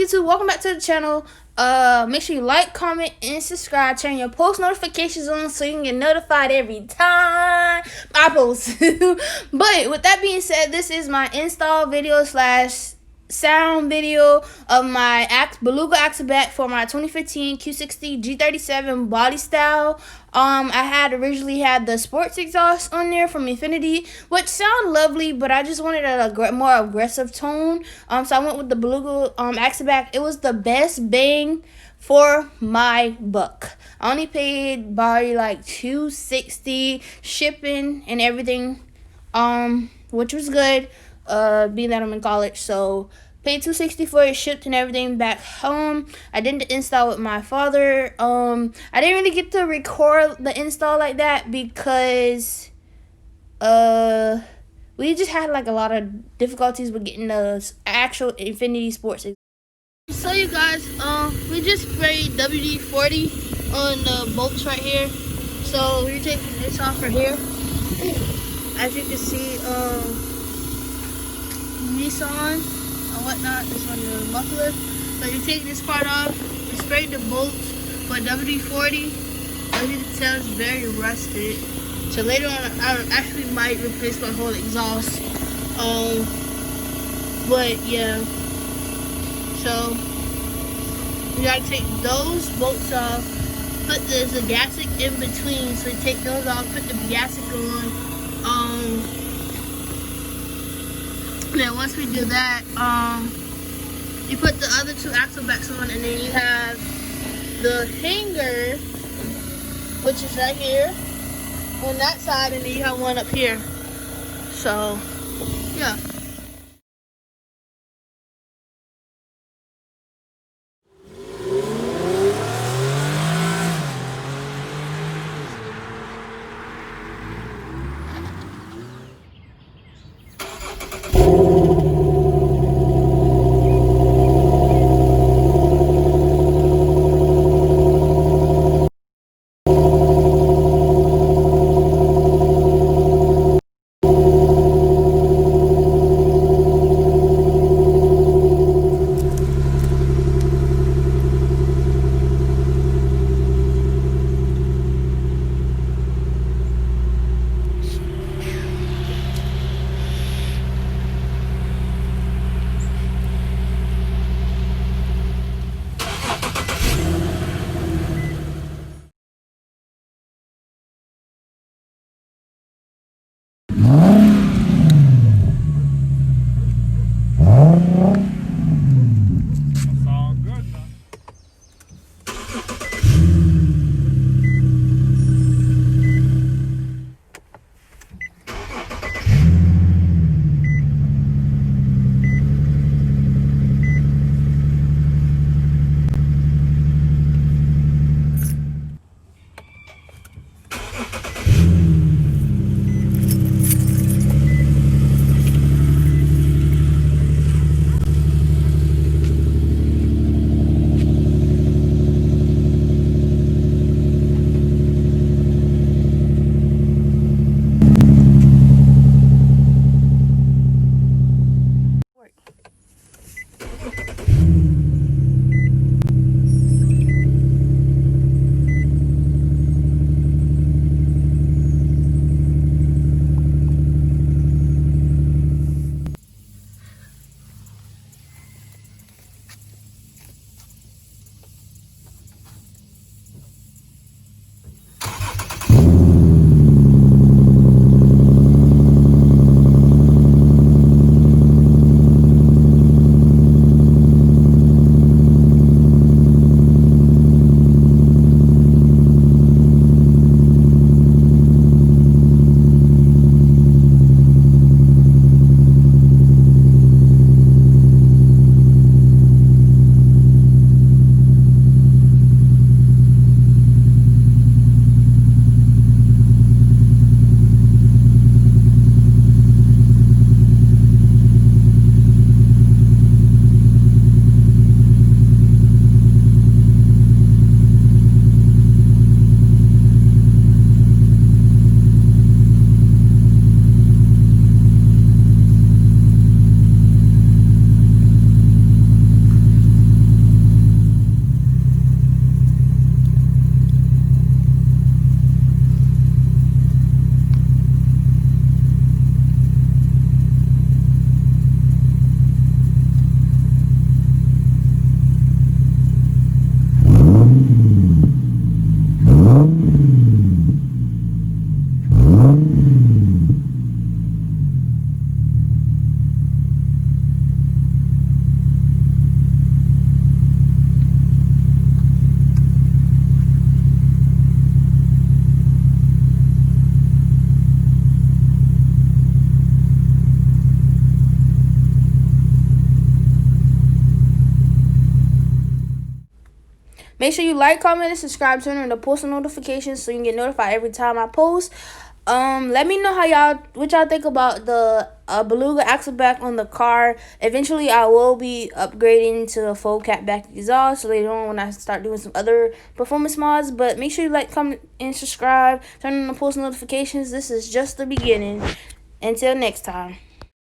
YouTube? Welcome back to the channel. Make sure you like, comment, and subscribe. Turn your post notifications on so you can get notified every time I post. But with that being said, this is my install video slash sound video of my Beluga Axleback for my 2015 Q60 G37 body style. I had originally had the sports exhaust on there from Infinity, which sound lovely, but I just wanted a more aggressive tone. So I went with the Beluga Axleback. It was the best bang for my buck. I only paid by like $260 shipping and everything, which was good. Being that I'm in college, so paid $260 for it, shipped and everything back home. I did the install with my father. I didn't really get to record the install like that because we just had like a lot of difficulties with getting the actual Infinity Sports. So you guys, we just sprayed WD-40 on the bolts right here. So we're taking this off right here. As you can see, Nissan and whatnot. This one is the muffler. So you're taking this part off. We sprayed the bolts with WD-40. As you can tell, it's very rusted. So later on, I actually might replace my whole exhaust. But yeah. So you gotta take those bolts off. Put there's a gasket in between. So you take those off. Put the gasket on. Then once we do that, you put the other two axle backs on, and then you have the hanger, which is right here on that side, and then you have one up here. So yeah. Make sure you like, comment, and subscribe. Turn on the post notifications so you can get notified every time I post. Let me know what y'all think about the Beluga axle back on the car. Eventually, I will be upgrading to a full cat back exhaust later on when I start doing some other performance mods. But make sure you like, comment, and subscribe. Turn on the post notifications. This is just the beginning. Until next time.